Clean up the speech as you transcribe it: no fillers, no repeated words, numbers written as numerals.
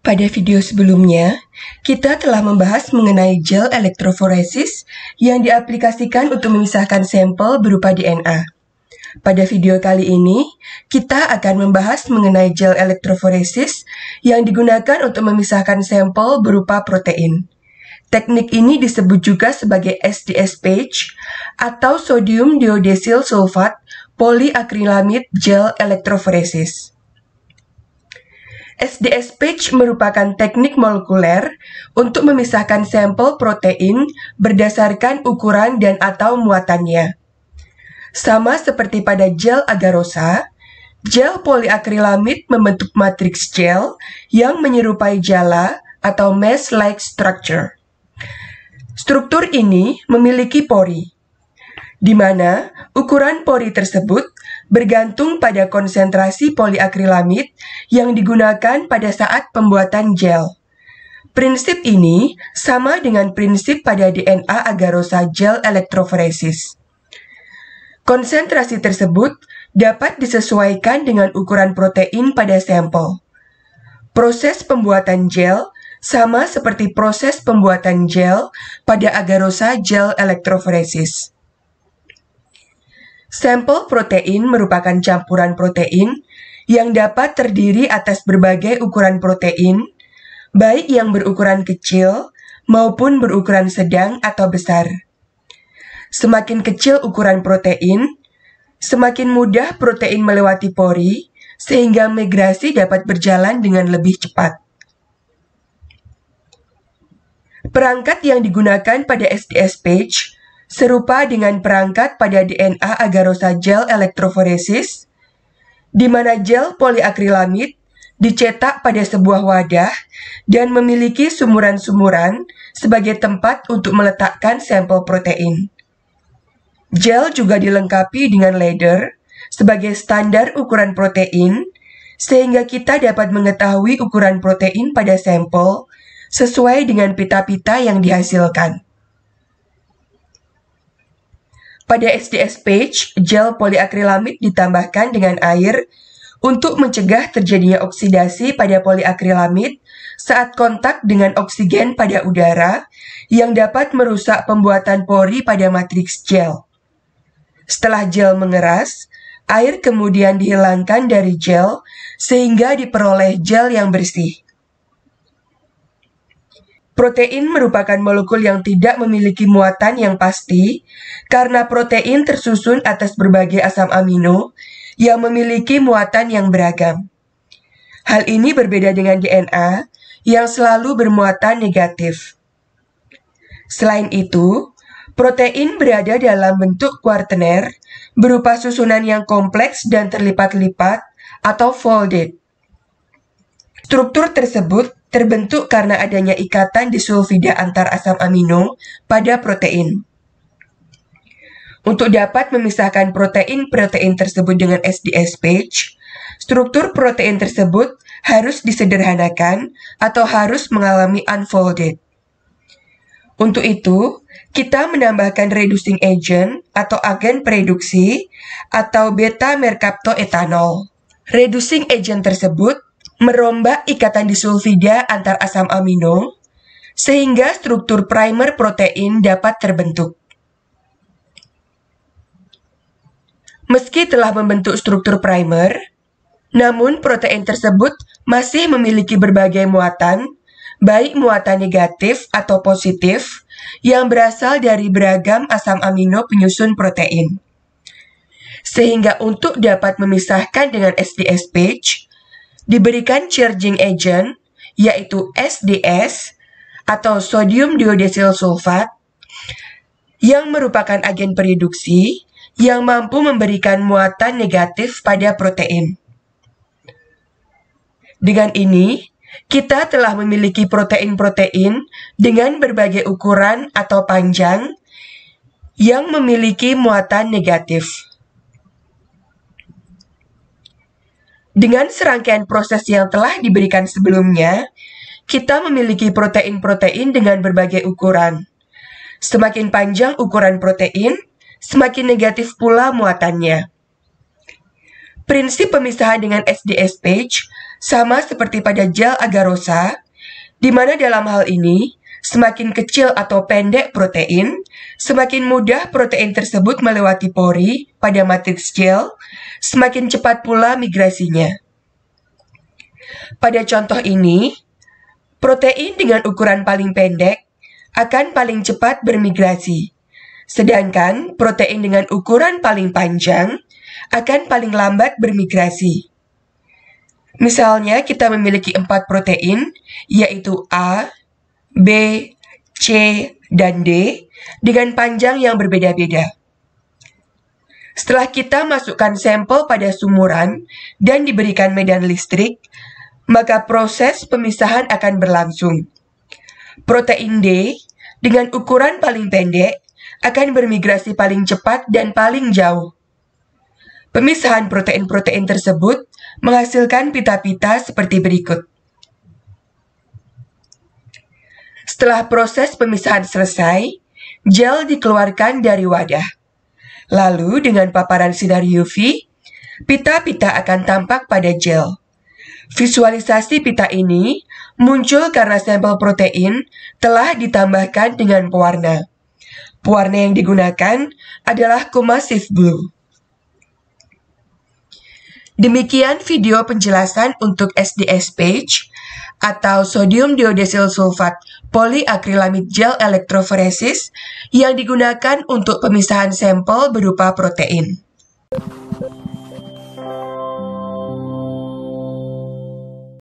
Pada video sebelumnya, kita telah membahas mengenai gel elektroforesis yang diaplikasikan untuk memisahkan sampel berupa DNA. Pada video kali ini, kita akan membahas mengenai gel elektroforesis yang digunakan untuk memisahkan sampel berupa protein. Teknik ini disebut juga sebagai SDS-PAGE atau sodium diodesil sulfat polyacrylamide gel elektroforesis. SDS-PAGE merupakan teknik molekuler untuk memisahkan sampel protein berdasarkan ukuran dan atau muatannya. Sama seperti pada gel agarosa, gel polyacrylamide membentuk matriks gel yang menyerupai jala atau mesh-like structure. Struktur ini memiliki pori, di mana ukuran pori tersebut bergantung pada konsentrasi polyacrylamide yang digunakan pada saat pembuatan gel. Prinsip ini sama dengan prinsip pada DNA agarosa gel elektroforesis. Konsentrasi tersebut dapat disesuaikan dengan ukuran protein pada sampel. Proses pembuatan gel sama seperti proses pembuatan gel pada agarosa gel elektroforesis. Sampel protein merupakan campuran protein yang dapat terdiri atas berbagai ukuran protein, baik yang berukuran kecil maupun berukuran sedang atau besar. Semakin kecil ukuran protein, semakin mudah protein melewati pori, sehingga migrasi dapat berjalan dengan lebih cepat. Perangkat yang digunakan pada SDS-PAGE serupa dengan perangkat pada DNA agarosa gel elektroforesis, di mana gel polyacrylamide dicetak pada sebuah wadah dan memiliki sumuran-sumuran sebagai tempat untuk meletakkan sampel protein. Gel juga dilengkapi dengan ladder sebagai standar ukuran protein, sehingga kita dapat mengetahui ukuran protein pada sampel sesuai dengan pita-pita yang dihasilkan. Pada SDS-PAGE, gel polyacrylamide ditambahkan dengan air untuk mencegah terjadinya oksidasi pada polyacrylamide saat kontak dengan oksigen pada udara yang dapat merusak pembuatan pori pada matriks gel. Setelah gel mengeras, air kemudian dihilangkan dari gel sehingga diperoleh gel yang bersih. Protein merupakan molekul yang tidak memiliki muatan yang pasti karena protein tersusun atas berbagai asam amino yang memiliki muatan yang beragam. Hal ini berbeda dengan DNA yang selalu bermuatan negatif. Selain itu, protein berada dalam bentuk kuartener berupa susunan yang kompleks dan terlipat-lipat atau folded. Struktur tersebut terbentuk karena adanya ikatan disulfida antar asam amino pada protein. Untuk dapat memisahkan protein-protein tersebut dengan SDS-PAGE, struktur protein tersebut harus disederhanakan atau harus mengalami unfolded. Untuk itu, kita menambahkan reducing agent atau agen pereduksi atau beta-merkaptoetanol. Reducing agent tersebut merombak ikatan disulfida antar asam amino sehingga struktur primer protein dapat terbentuk. Meski telah membentuk struktur primer, namun protein tersebut masih memiliki berbagai muatan, baik muatan negatif atau positif, yang berasal dari beragam asam amino penyusun protein. Sehingga untuk dapat memisahkan dengan SDS-PAGE, diberikan charging agent, yaitu SDS, atau sodium diodesil sulfat, yang merupakan agen pereduksi yang mampu memberikan muatan negatif pada protein. Dengan ini, kita telah memiliki protein-protein dengan berbagai ukuran atau panjang yang memiliki muatan negatif. Dengan serangkaian proses yang telah diberikan sebelumnya, kita memiliki protein-protein dengan berbagai ukuran. Semakin panjang ukuran protein, semakin negatif pula muatannya. Prinsip pemisahan dengan SDS page sama seperti pada gel agarosa, di mana dalam hal ini, semakin kecil atau pendek protein, semakin mudah protein tersebut melewati pori pada matriks gel, semakin cepat pula migrasinya. Pada contoh ini, protein dengan ukuran paling pendek akan paling cepat bermigrasi, sedangkan protein dengan ukuran paling panjang akan paling lambat bermigrasi. Misalnya kita memiliki 4 protein, yaitu A, B, C, dan D, dengan panjang yang berbeda-beda. Setelah kita masukkan sampel pada sumuran dan diberikan medan listrik, maka proses pemisahan akan berlangsung. Protein D dengan ukuran paling pendek akan bermigrasi paling cepat dan paling jauh. Pemisahan protein-protein tersebut menghasilkan pita-pita seperti berikut. Setelah proses pemisahan selesai, gel dikeluarkan dari wadah. Lalu dengan paparan sinar UV, pita-pita akan tampak pada gel. Visualisasi pita ini muncul karena sampel protein telah ditambahkan dengan pewarna. Pewarna yang digunakan adalah Comasive Blue. Demikian video penjelasan untuk SDS page atau sodium diodesil sulfat polyacrylamide gel electrophoresis yang digunakan untuk pemisahan sampel berupa protein.